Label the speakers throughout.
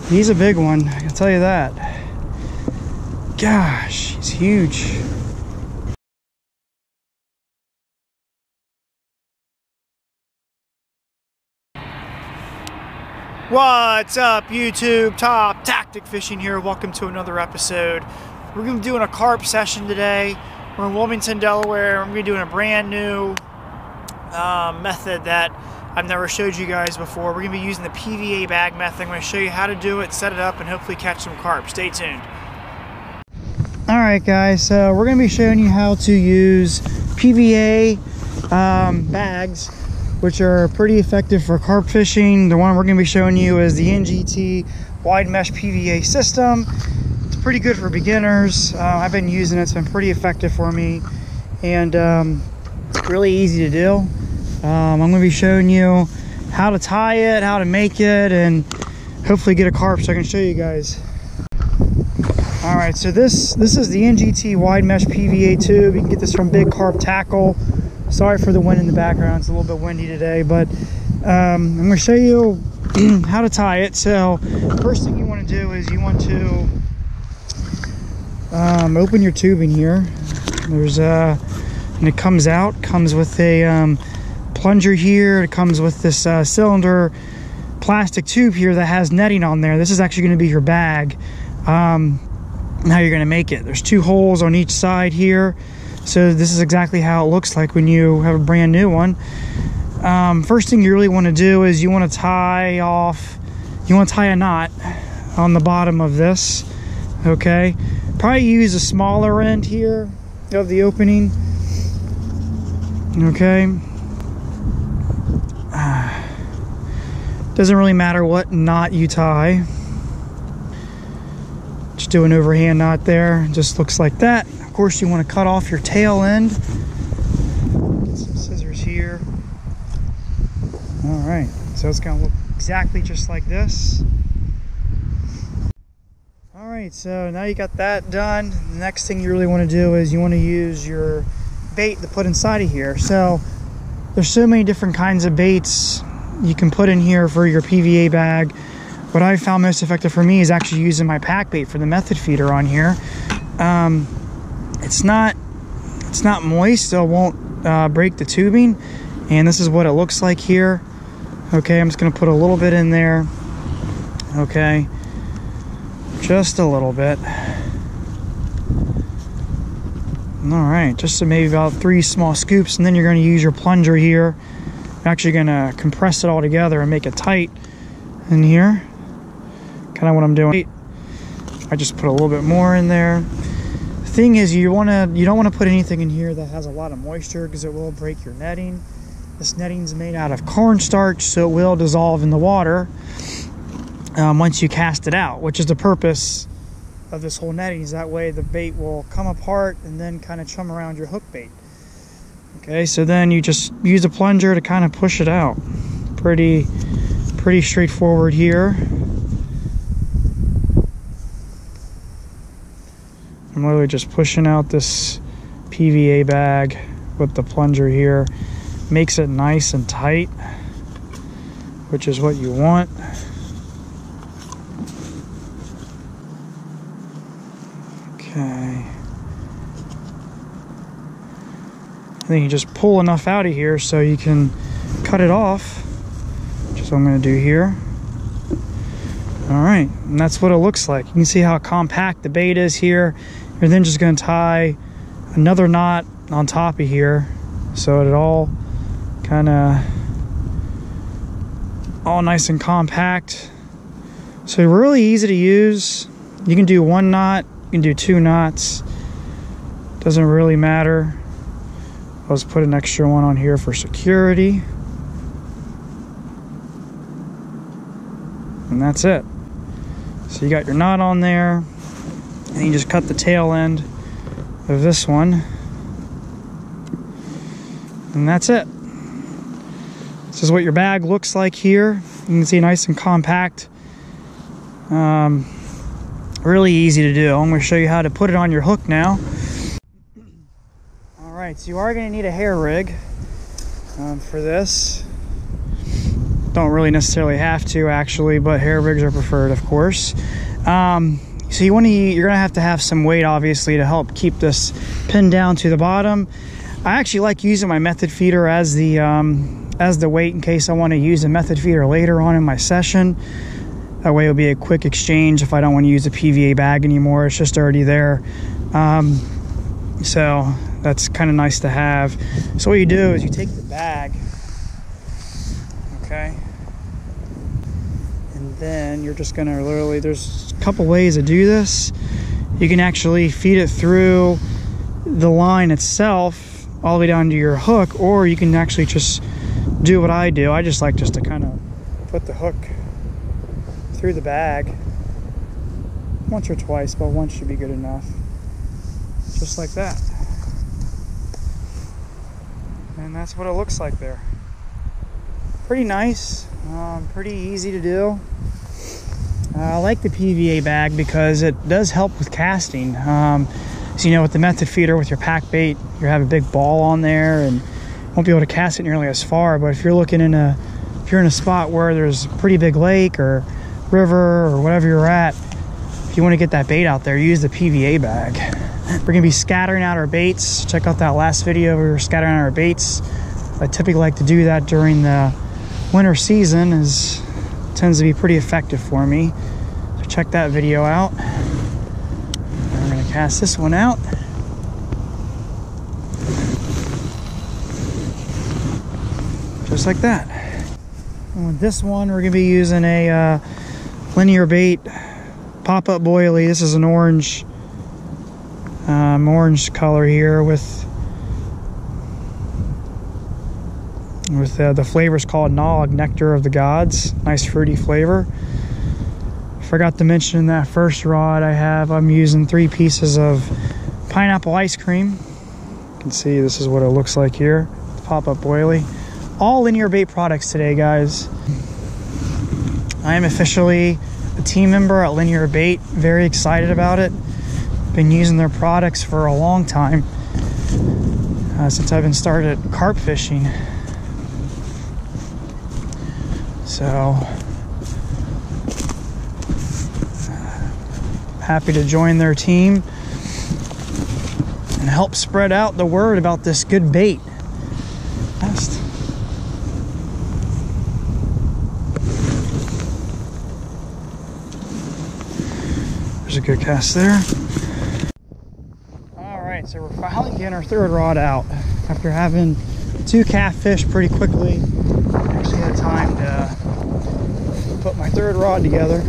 Speaker 1: He's a big one, I can tell you that. Gosh, he's huge. What's up, YouTube? Top Tactic Fishing here. Welcome to another episode. We're going to be doing a carp session today. We're in Wilmington, Delaware. We're going to be doing a brand new method that I've never showed you guys before. We're going to be using the PVA bag method. I'm going to show you how to do it, set it up, and hopefully catch some carp. Stay tuned. Alright guys, so we're going to be showing you how to use PVA bags, which are pretty effective for carp fishing. The one we're going to be showing you is the NGT wide mesh PVA system. It's pretty good for beginners. I've been using it, it's been pretty effective for me, and really easy to do. I'm going to be showing you how to tie it, how to make it, and hopefully get a carp so I can show you guys. Alright, so this is the NGT wide mesh PVA tube. You can get this from Big Carp Tackle. Sorry for the wind in the background, it's a little bit windy today, but I'm going to show you how to tie it. So first thing you want to do is you want to open your tubing here. There's and it comes with a plunger here. It comes with this cylinder plastic tube here that has netting on there. This is actually going to be your bag. How you're going to make it. There's 2 holes on each side here. So this is exactly how it looks like when you have a brand new one. First thing you really want to do is you want to tie a knot on the bottom of this. Okay, probably use a smaller end here of the opening. Okay, doesn't really matter what knot you tie. Just do an overhand knot there. Just looks like that. Of course, you want to cut off your tail end. Get some scissors here. All right, so it's going to look exactly just like this. All right, so now you got that done. The next thing you really want to do is you want to use your bait to put inside of here. So there's so many different kinds of baits you can put in here for your PVA bag. What I found most effective for me is actually using my pack bait for the method feeder on here. It's not moist, so it won't break the tubing, and this is what it looks like here. Okay, I'm just going to put a little bit in there. Okay, just a little bit. All right, just maybe about 3 small scoops, and then you're going to use your plunger here. You're actually going to compress it all together and make it tight in here. Kind of what I'm doing. I just put a little bit more in there. The thing is, you don't want to put anything in here that has a lot of moisture, because it will break your netting. This netting is made out of cornstarch, so it will dissolve in the water once you cast it out, which is the purpose of this whole netting. Is that way the bait will come apart and then kind of chum around your hook bait. Okay, so then you just use a plunger to kind of push it out. Pretty straightforward here. I'm literally just pushing out this PVA bag with the plunger here. Makes it nice and tight, which is what you want. Okay. And then you just pull enough out of here so you can cut it off, which is what I'm going to do here. All right, and that's what it looks like. You can see how compact the bait is here. You're then just going to tie another knot on top of here, so it all kind of all nice and compact. So really easy to use. You can do 1 knot, you can do 2 knots. Doesn't really matter. I'll just put an extra one on here for security. And that's it. So you got your knot on there, and you just cut the tail end of this one, and that's it. This is what your bag looks like here. You can see nice and compact. Really easy to do. I'm going to show you how to put it on your hook now. Alright, so you are going to need a hair rig for this. Don't really necessarily have to actually, but hair rigs are preferred, of course. So you're gonna have some weight, obviously, to help keep this pinned down to the bottom. I actually like using my method feeder as the weight in case I want to use a method feeder later on in my session. That way it'll be a quick exchange if I don't want to use a PVA bag anymore. It's just already there. So that's kind of nice to have. So what you do is you take the bag, okay, and then you're just gonna literally, there's a couple ways to do this. You can actually feed it through the line itself all the way down to your hook, or you can actually just do what I do. I just like to kind of put the hook through the bag once or twice, but once should be good enough. Just like that. And that's what it looks like there. Pretty nice, pretty easy to do. I like the PVA bag because it does help with casting. So, you know, with the method feeder, with your pack bait, you have a big ball on there and won't be able to cast it nearly as far. But if you're looking if you're in a spot where there's a pretty big lake or river or whatever you're at, if you want to get that bait out there, use the PVA bag. We're gonna be scattering out our baits. Check out that last video where we were scattering out our baits. I typically like to do that during the winter season, as it tends to be pretty effective for me. So check that video out. And we're gonna cast this one out. Just like that. And with this one, we're gonna be using a linear bait pop-up boilie. This is an orange color here with the flavors called Nog, Nectar of the Gods. Nice fruity flavor. Forgot to mention in that first rod I'm using 3 pieces of pineapple ice cream. You can see this is what it looks like here. Pop-up boilie. All linear bait products today, guys. I am officially a team member at Linear Bait. Very excited about it. Been using their products for a long time, since I've been started carp fishing. So happy to join their team and help spread out the word about this good bait. There's a good cast there. Alright, so we're finally getting our third rod out. After having 2 catfish pretty quickly, I actually had time to put my third rod together.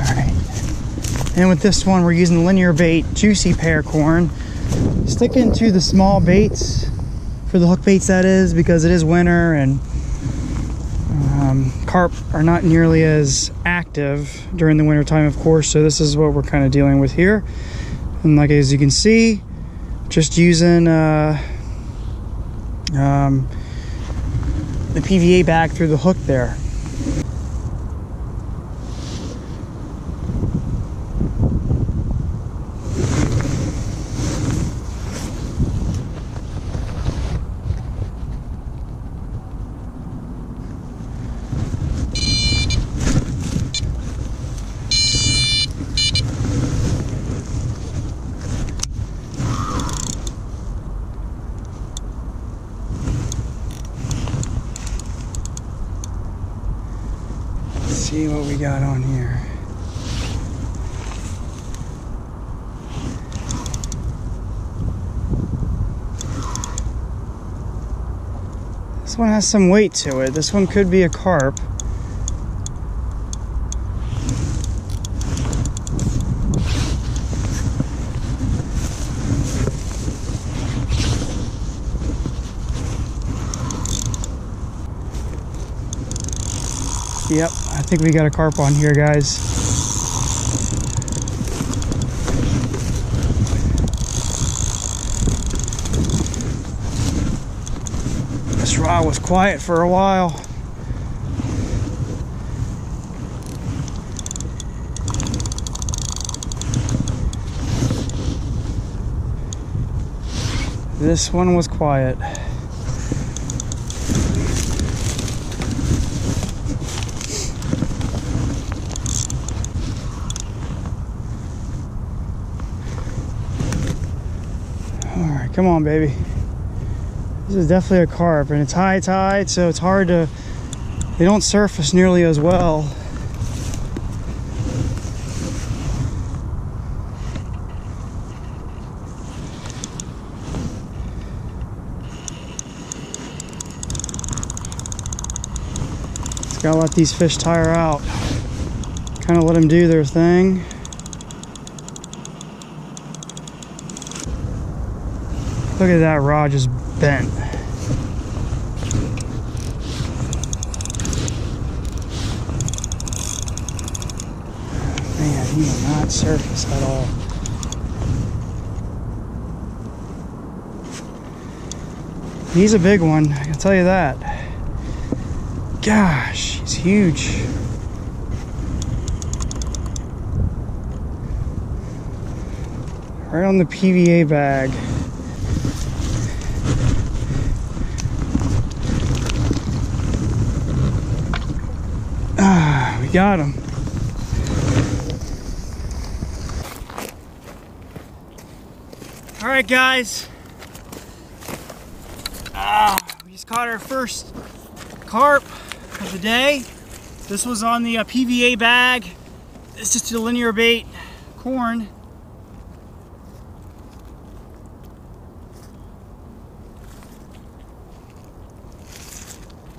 Speaker 1: Alright. And with this one, we're using the Linear Bait Juicy Paracorn. Sticking to the small baits, for the hook baits that is, because it is winter and carp are not nearly as active during the winter time, of course, so this is what we're kind of dealing with here. And like, as you can see, just using the PVA bag through the hook there. See what we got on here. This one has some weight to it. This one could be a carp. Yep, I think we got a carp on here, guys. This rod was quiet for a while. This one was quiet. come on, baby. This is definitely a carp, and it's high tide, so it's hard to, they don't surface nearly as well. Just gotta let these fish tire out. Kind of let them do their thing. Look at that rod just bent. Man, he will not surface at all. He's a big one, I can tell you that. Gosh, he's huge. Right on the PVA bag. We got him. All right, guys. We just caught our first carp of the day. This was on the PVA bag. It's just a linear bait corn.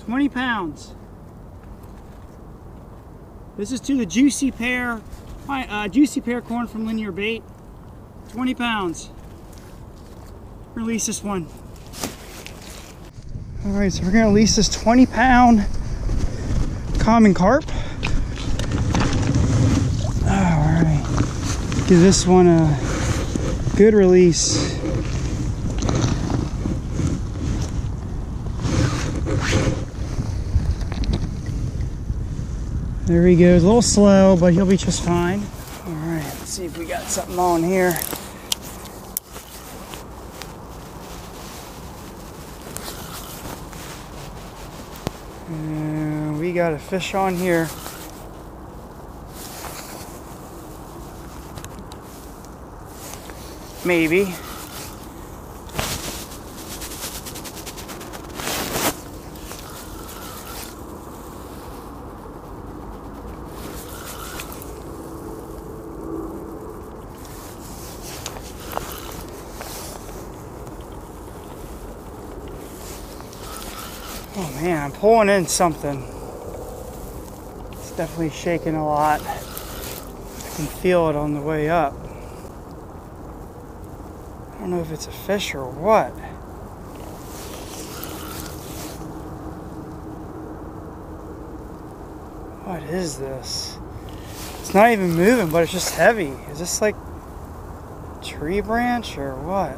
Speaker 1: £20. This is to the juicy pear corn from linear bait. 20 pounds. Release this one. All right, so we're gonna release this 20-pound common carp. All right, give this one a good release. There he goes, a little slow, but he'll be just fine. All right, let's see if we got something on here. And we got a fish on here. Maybe. Oh man, I'm pulling in something. It's definitely shaking a lot. I can feel it on the way up. I don't know if it's a fish or what. What is this? It's not even moving, but it's just heavy. Is this like a tree branch or what?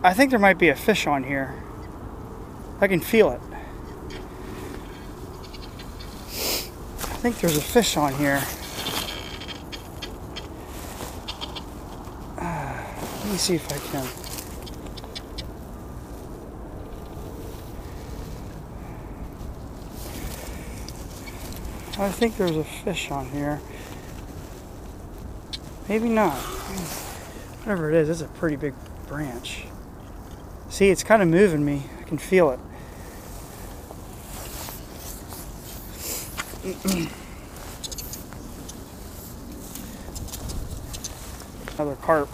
Speaker 1: I think there might be a fish on here. I can feel it. I think there's a fish on here. Let me see if I can. I think there's a fish on here. Maybe not. Whatever it is, it's a pretty big branch. See, it's kind of moving me. I can feel it. Another carp.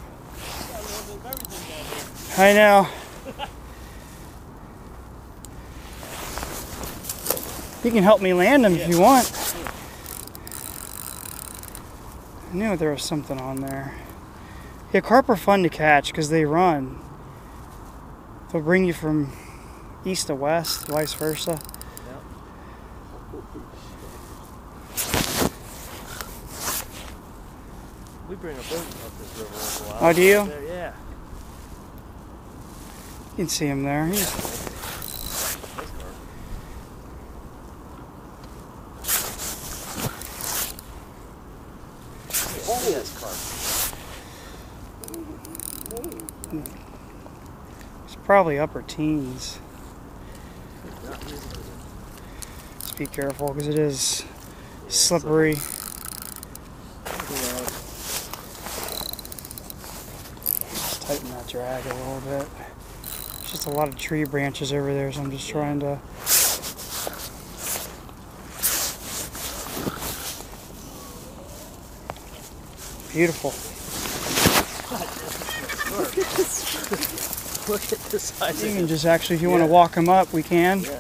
Speaker 1: I know. You can help me land them if you want. I knew there was something on there. Yeah, carp are fun to catch because they run. They'll bring you from east to west, vice versa.
Speaker 2: We bring a boat up this river once in a while.
Speaker 1: Oh, do you?
Speaker 2: There, yeah.
Speaker 1: You can see him there. He's...
Speaker 2: Oh, yes, carp.
Speaker 1: It's probably upper teens. Just be careful because it is slippery. Just tighten that drag a little bit. There's just a lot of tree branches over there, so I'm just trying to. Beautiful.
Speaker 2: Look at the size.
Speaker 1: You can just actually, if you want to walk them up, we can.
Speaker 2: Yeah.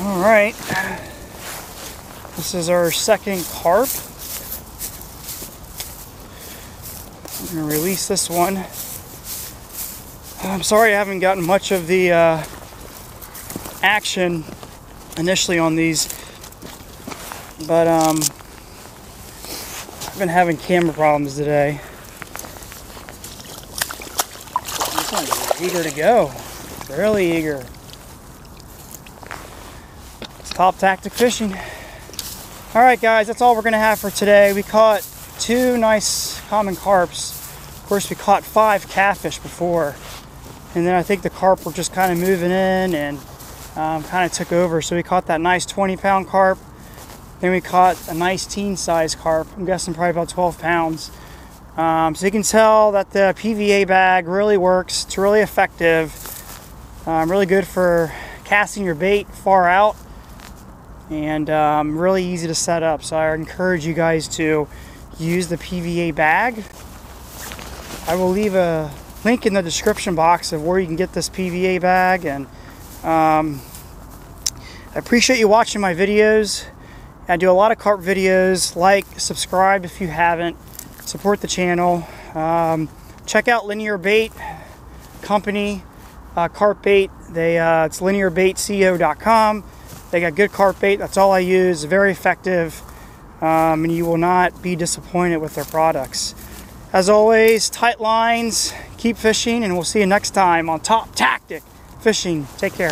Speaker 1: All right. This is our second carp. I'm going to release this one. I'm sorry I haven't gotten much of the action initially on these, but I've been having camera problems today. This one's eager to go. Really eager. It's top tactic fishing. Alright guys, that's all we're going to have for today. We caught 2 nice common carps. Of course, we caught 5 catfish before. And then I think the carp were just kind of moving in and kind of took over. So we caught that nice 20-pound carp. Then we caught a nice teen-sized carp. I'm guessing probably about 12 pounds. So you can tell that the PVA bag really works. It's really effective. Really good for casting your bait far out. And really easy to set up. So I encourage you guys to use the PVA bag. I will leave a link in the description box of where you can get this PVA bag. And I appreciate you watching my videos. I do a lot of carp videos. Like, subscribe if you haven't. Support the channel. Check out Linear Bait Company, carp bait. It's linearbaitco.com. They got good carp bait. That's all I use. Very effective. And you will not be disappointed with their products. As always, tight lines, keep fishing, and we'll see you next time on Top Tactic Fishing. Take care.